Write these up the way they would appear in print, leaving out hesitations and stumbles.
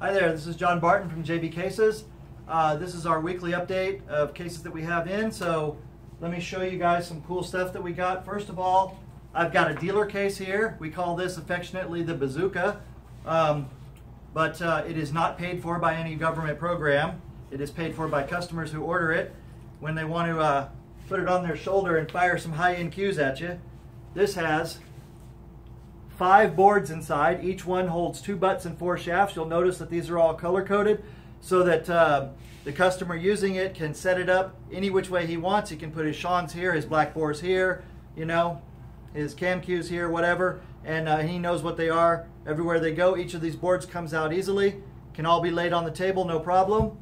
Hi there, this is John Barton from JB Cases. This is our weekly update of cases that we have in. So let me show you guys some cool stuff that we got. First of all, I've got a dealer case here. We call this affectionately the Bazooka, but it is not paid for by any government program. It is paid for by customers who order it when they want to put it on their shoulder and fire some high-end cues at you. This has 5 boards inside. Each one holds 2 butts and 4 shafts. You'll notice that these are all color-coded so that the customer using it can set it up any which way he wants. He can put his shawns here, his black bores here, you know, his cam cues here, whatever, and he knows what they are everywhere they go. Each of these boards comes out easily, can all be laid on the table, no problem.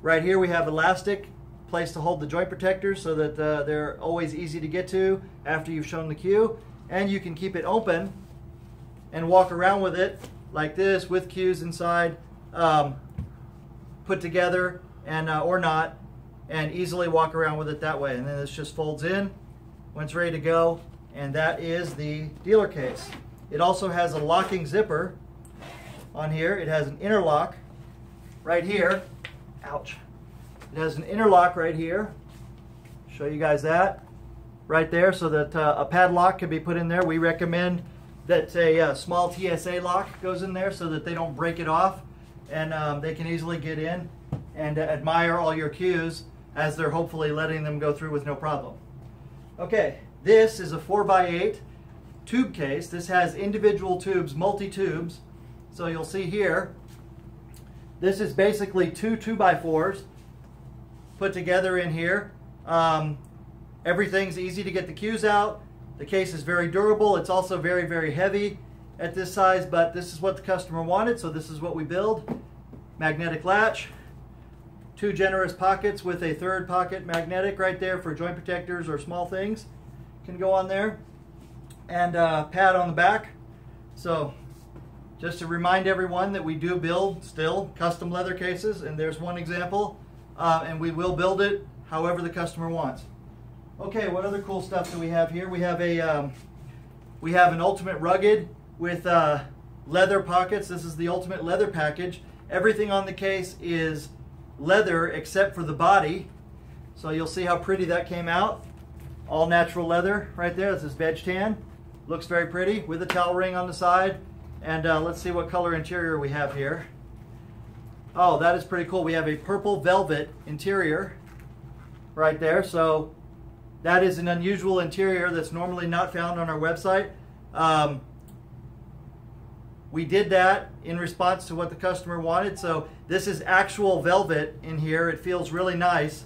Right here we have elastic place to hold the joint protectors so that they're always easy to get to after you've shown the cue, and you can keep it open and walk around with it like this with cues inside put together and or not, and easily walk around with it that way. And then this just folds in when it's ready to go, and that is the dealer case. It also has a locking zipper on here. It has an interlock right here. Ouch. It has an interlock right here. Show you guys that right there so that a padlock can be put in there. We recommend that a small TSA lock goes in there so that they don't break it off, and they can easily get in and admire all your cues as they're hopefully letting them go through with no problem. Okay, this is a 4x8 tube case. This has individual tubes, multi-tubes. So you'll see here, this is basically 2 2x4s put together in here. Everything's easy to get the cues out. The case is very durable. It's also very, very heavy at this size, but this is what the customer wanted, so this is what we build. Magnetic latch, 2 generous pockets with a 3rd pocket magnetic right there for joint protectors or small things can go on there, and pad on the back. So just to remind everyone that we do build still custom leather cases, and there's one example, and we will build it however the customer wants. Okay, what other cool stuff do we have here? We have an Ultimate Rugged with leather pockets. This is the Ultimate Leather package. Everything on the case is leather except for the body. So you'll see how pretty that came out. All natural leather right there. This is veg tan. Looks very pretty with a towel ring on the side. And let's see what color interior we have here. Oh, that is pretty cool. We have a purple velvet interior right there. So that is an unusual interior that's normally not found on our website. We did that in response to what the customer wanted. So this is actual velvet in here. It feels really nice.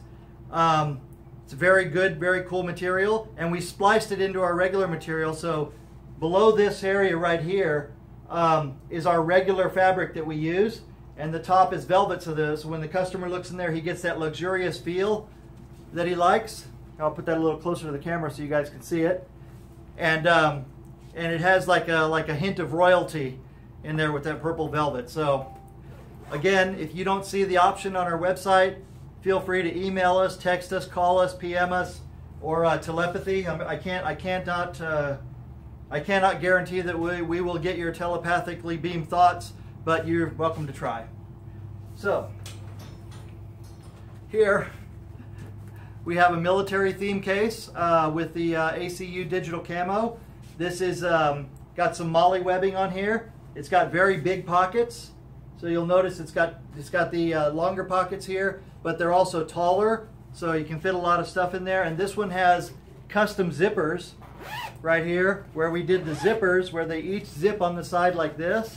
It's a very good, very cool material. And we spliced it into our regular material. So below this area right here is our regular fabric that we use. And the top is velvet. So when the customer looks in there, he gets that luxurious feel that he likes. I'll put that a little closer to the camera so you guys can see it, and it has like a hint of royalty in there with that purple velvet. So again, if you don't see the option on our website, feel free to email us, text us, call us, PM us, or telepathy. I cannot guarantee that we will get your telepathically beamed thoughts, but you're welcome to try. So here we have a military theme case with the ACU digital camo. This is got some molly webbing on here. It's got very big pockets. So you'll notice it's got the longer pockets here, but they're also taller, so you can fit a lot of stuff in there. And this one has custom zippers right here, where we did the zippers where they each zip on the side like this.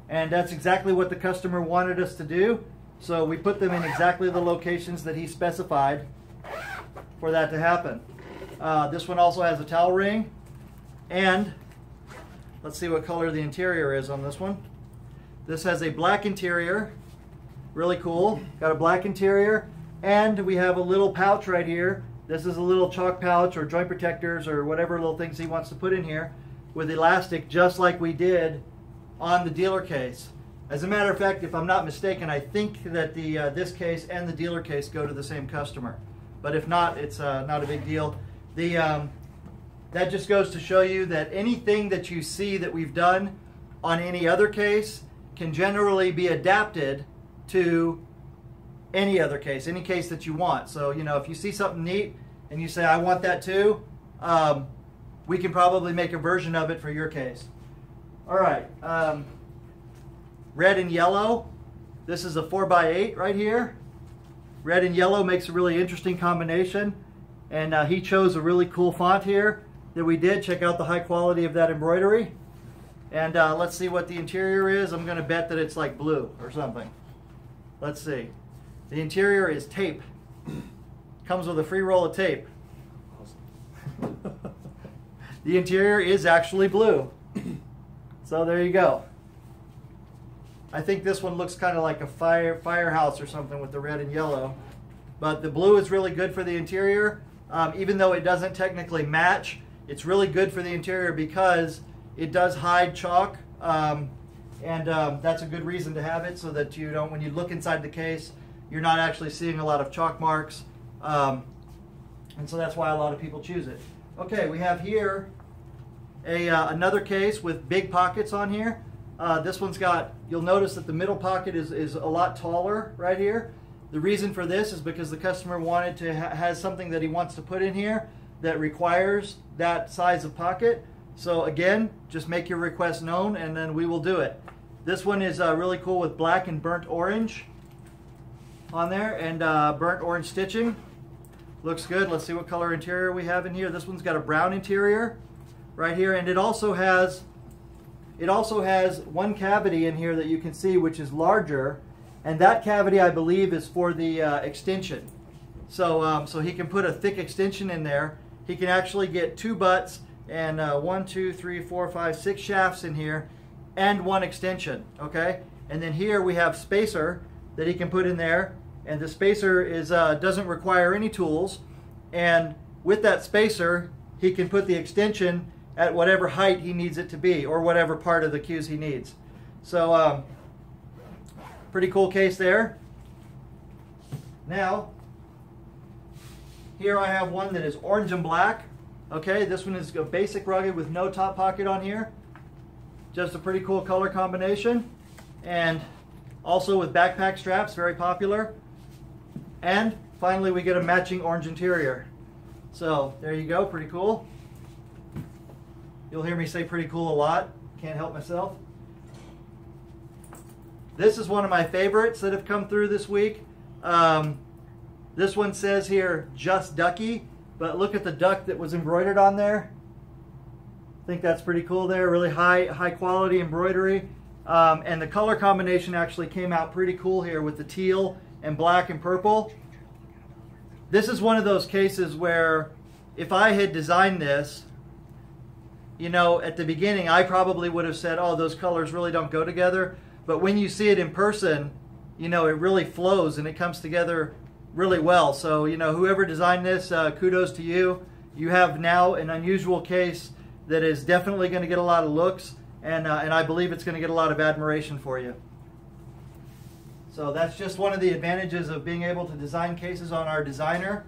And that's exactly what the customer wanted us to do. So we put them in exactly the locations that he specified for that to happen. This one also has a towel ring, and let's see what color the interior is on this one. This has a black interior, really cool. Got a black interior, and we have a little pouch right here. This is a little chalk pouch or joint protectors or whatever little things he wants to put in here with elastic, just like we did on the dealer case. As a matter of fact, if I'm not mistaken, I think that this case and the dealer case go to the same customer. But if not, it's not a big deal. That just goes to show you that anything that you see that we've done on any other case can generally be adapted to any other case, any case that you want. So, you know, if you see something neat and you say, I want that too, we can probably make a version of it for your case. All right, red and yellow. This is a 4x8 right here. Red and yellow makes a really interesting combination. And he chose a really cool font here that we did. Check out the high quality of that embroidery. And let's see what the interior is. I'm going to bet that it's like blue or something. Let's see. The interior is tape. Comes with a free roll of tape. The interior is actually blue. So there you go. I think this one looks kind of like a firehouse or something with the red and yellow. But the blue is really good for the interior. Even though it doesn't technically match, it's really good for the interior because it does hide chalk. That's a good reason to have it, so that you don't, when you look inside the case, you're not actually seeing a lot of chalk marks. And so that's why a lot of people choose it. Okay, we have here another case with big pockets on here. This one's got, you'll notice that the middle pocket is a lot taller right here. The reason for this is because the customer wanted to has something that he wants to put in here that requires that size of pocket. So again, just make your request known and then we will do it. This one is really cool with black and burnt orange on there, and burnt orange stitching. Looks good. Let's see what color interior we have in here. This one's got a brown interior right here, and it also has one cavity in here that you can see, which is larger, and that cavity, I believe, is for the extension. So so he can put a thick extension in there. He can actually get 2 butts and 1, 2, 3, 4, 5, 6 shafts in here, and 1 extension. Okay, and then here we have spacer that he can put in there, and the spacer is doesn't require any tools, and with that spacer he can put the extension at whatever height he needs it to be, or whatever part of the cues he needs. So pretty cool case there. Now here I have one that is orange and black. Okay, this one is a basic rugged with no top pocket on here. Just a pretty cool color combination, and also with backpack straps, very popular. And finally we get a matching orange interior. So there you go, pretty cool. You'll hear me say pretty cool a lot, can't help myself. This is one of my favorites that have come through this week. This one says here, Just Ducky, but look at the duck that was embroidered on there. I think that's pretty cool there, really high quality embroidery. And the color combination actually came out pretty cool here with the teal and black and purple. This is one of those cases where if I had designed this, you know, at the beginning I probably would have said, oh, those colors really don't go together. But when you see it in person, you know, it really flows and it comes together really well. So, you know, whoever designed this, kudos to you. You have now an unusual case that is definitely going to get a lot of looks, and I believe it's going to get a lot of admiration for you. So that's just one of the advantages of being able to design cases on our designer.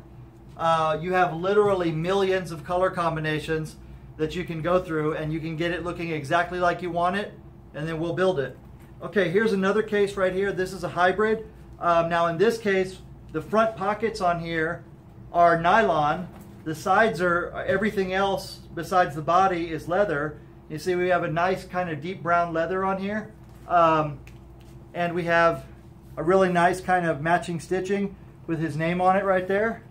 You have literally millions of color combinations that you can go through, and you can get it looking exactly like you want it, and then we'll build it. Okay, here's another case right here. This is a hybrid. Now in this case, the front pockets on here are nylon. The sides are, everything else besides the body is leather. You see we have a nice kind of deep brown leather on here. And we have a really nice kind of matching stitching with his name on it right there.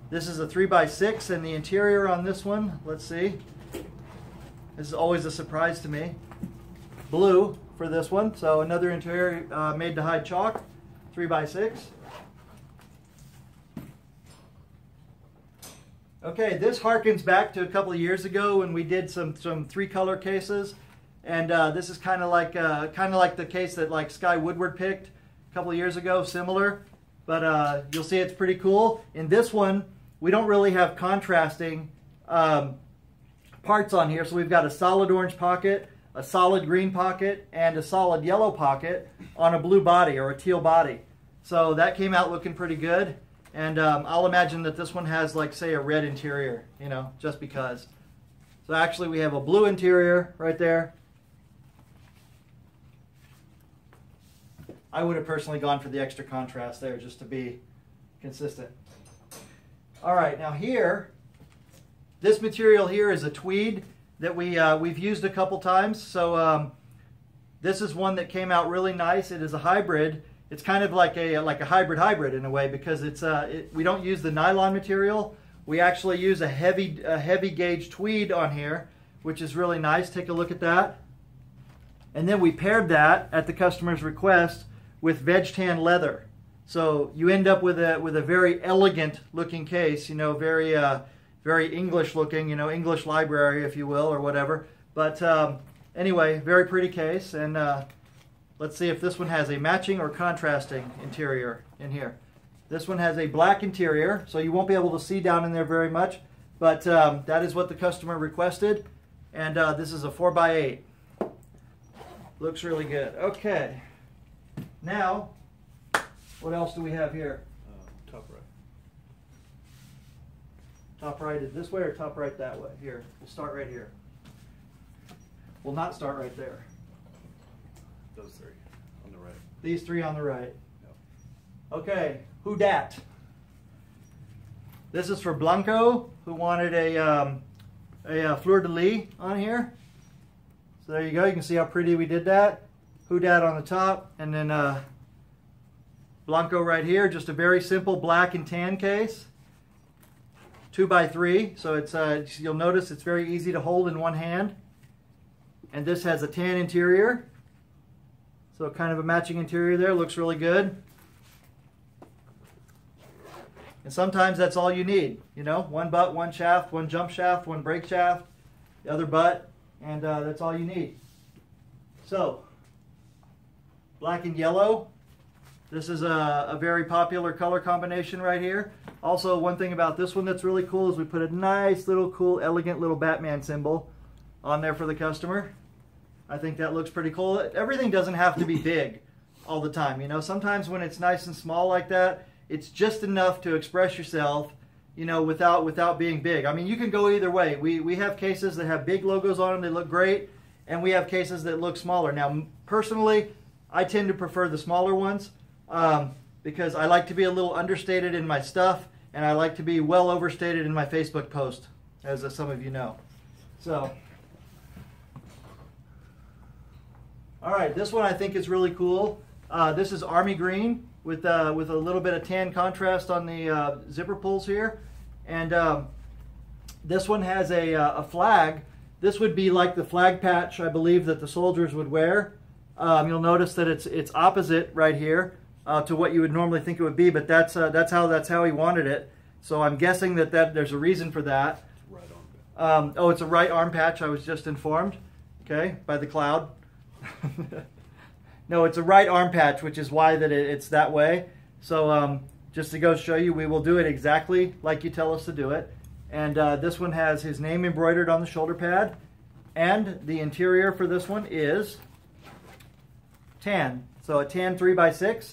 This is a 3x6, and the interior on this one, let's see. This is always a surprise to me. Blue for this one, so another interior made to hide chalk, 3x6. Okay, this harkens back to a couple of years ago when we did some 3-color cases, and this is kind of like the case that like Sky Woodward picked a couple of years ago, similar, but you'll see it's pretty cool. In this one, we don't really have contrasting parts on here, so we've got a solid orange pocket, a solid green pocket, and a solid yellow pocket on a blue body or a teal body. So that came out looking pretty good. And I'll imagine that this one has, like, say, a red interior, you know, just because. So actually we have a blue interior right there. I would have personally gone for the extra contrast there just to be consistent. All right, now here, this material here is a tweed that we've used a couple times. So this is one that came out really nice. It is a hybrid. It's kind of like a hybrid in a way, because we don't use the nylon material. We actually use a heavy gauge tweed on here, which is really nice. Take a look at that. And then we paired that at the customer's request with veg tan leather. So you end up with a very elegant looking case, you know, very English looking, you know, English library, if you will, or whatever. But anyway, very pretty case. And let's see if this one has a matching or contrasting interior in here. This one has a black interior, so you won't be able to see down in there very much. But that is what the customer requested. And this is a 4x8. Looks really good. Okay. Now, what else do we have here? Top right. Top right is this way or top right that way? Here, we'll start right here. We'll not start right there. Those three on the right. These three on the right. Yep. Okay, who dat? This is for Blanco, who wanted a fleur-de-lis on here. So there you go. You can see how pretty we did that. Who dat on the top, and then Blanco right here. Just a very simple black and tan case. 2x3. So it's you'll notice it's very easy to hold in one hand. And this has a tan interior. So kind of a matching interior there. Looks really good. And sometimes that's all you need. You know, one butt, one shaft, one jump shaft, one brake shaft, the other butt. And that's all you need. So, black and yellow. This is a very popular color combination right here. Also, one thing about this one that's really cool is we put a nice little cool, elegant little Batman symbol on there for the customer. I think that looks pretty cool. Everything doesn't have to be big all the time. You know, sometimes when it's nice and small like that, it's just enough to express yourself, you know, without being big. I mean, you can go either way. We have cases that have big logos on them, they look great, and we have cases that look smaller. Now, personally, I tend to prefer the smaller ones because I like to be a little understated in my stuff, and I like to be well overstated in my Facebook post, as some of you know. So, all right, this one I think is really cool. This is army green with a little bit of tan contrast on the zipper pulls here. And this one has a flag. This would be like the flag patch, I believe, that the soldiers would wear. You'll notice that it's opposite right here to what you would normally think it would be, but that's how he wanted it. So I'm guessing that there's a reason for that. Right arm patch. Oh, it's a right arm patch. I was just informed, okay, by the cloud. No, it's a right arm patch, which is why it's that way. So just to go show you, we will do it exactly like you tell us to do it. And this one has his name embroidered on the shoulder pad. And the interior for this one is tan. So a tan 3x6.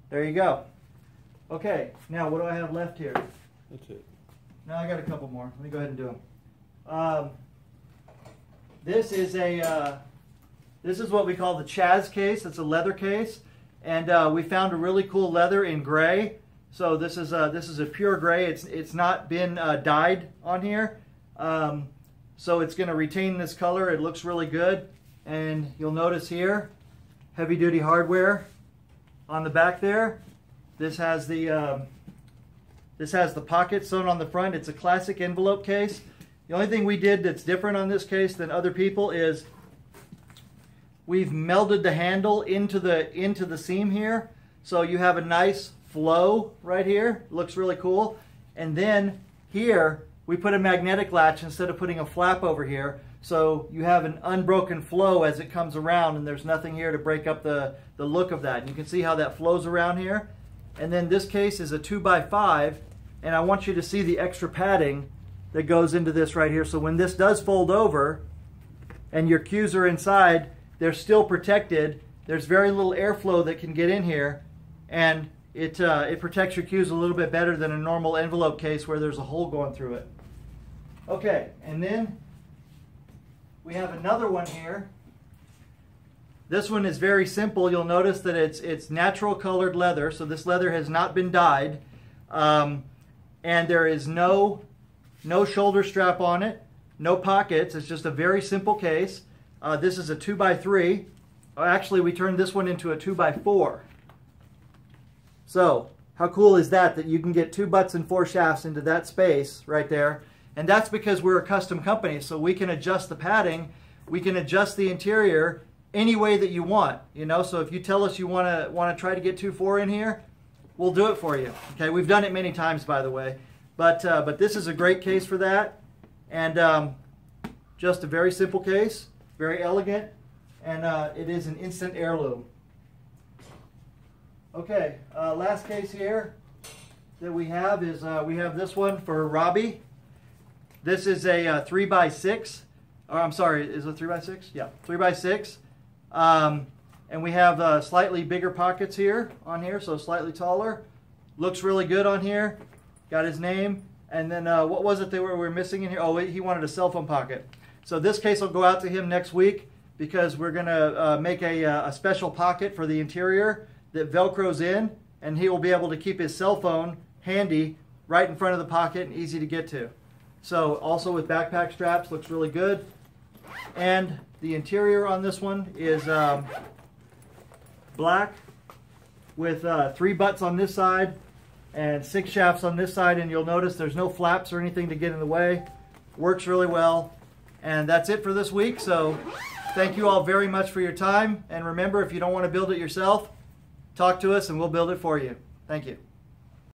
There you go. Okay, now what do I have left here? That's it. No, I got a couple more. Let me go ahead and do them. This is what we call the Chaz case. It's a leather case, and we found a really cool leather in gray. So this is a pure gray. It's not been dyed on here, so it's going to retain this color. It looks really good, and you'll notice here, heavy-duty hardware on the back there. This has the pocket sewn on the front. It's a classic envelope case. The only thing we did that's different on this case than other people is we've melded the handle into the seam here, so you have a nice flow right here. Looks really cool. And then here we put a magnetic latch instead of putting a flap over here, so you have an unbroken flow as it comes around, and there's nothing here to break up the look of that. And you can see how that flows around here. And then this case is a 2x5, and I want you to see the extra padding that goes into this right here. So when this does fold over and your cues are inside, they're still protected. There's very little airflow that can get in here, and it protects your cues a little bit better than a normal envelope case where there's a hole going through it. Okay, and then we have another one here. This one is very simple. You'll notice that it's natural colored leather, so this leather has not been dyed. And there is no shoulder strap on it, no pockets. It's just a very simple case. This is a 2x3. Actually, we turned this one into a 2x4. So how cool is that you can get 2 butts and 4 shafts into that space right there. And that's because we're a custom company, so we can adjust the padding, we can adjust the interior any way that you want. So if you tell us you want to try to get 2.4 in here, we'll do it for you. Okay, we've done it many times, by the way, but this is a great case for that, and just a very simple case, very elegant, and it is an instant heirloom. Okay, last case here that we have is we have this one for Robbie. This is a 3x6. Or I'm sorry, is it 3x6? Yeah, 3x6. And we have slightly bigger pockets here on here, so slightly taller. Looks really good on here. Got his name. And then what was it that we were missing in here? Oh, he wanted a cell phone pocket. So this case will go out to him next week because we're going to make a special pocket for the interior that Velcros in, and he will be able to keep his cell phone handy right in front of the pocket and easy to get to. So also with backpack straps, looks really good. And the interior on this one is black with 3 butts on this side and 6 shafts on this side, and you'll notice there's no flaps or anything to get in the way. Works really well. And that's it for this week. So thank you all very much for your time. And remember, if you don't want to build it yourself, talk to us and we'll build it for you. Thank you.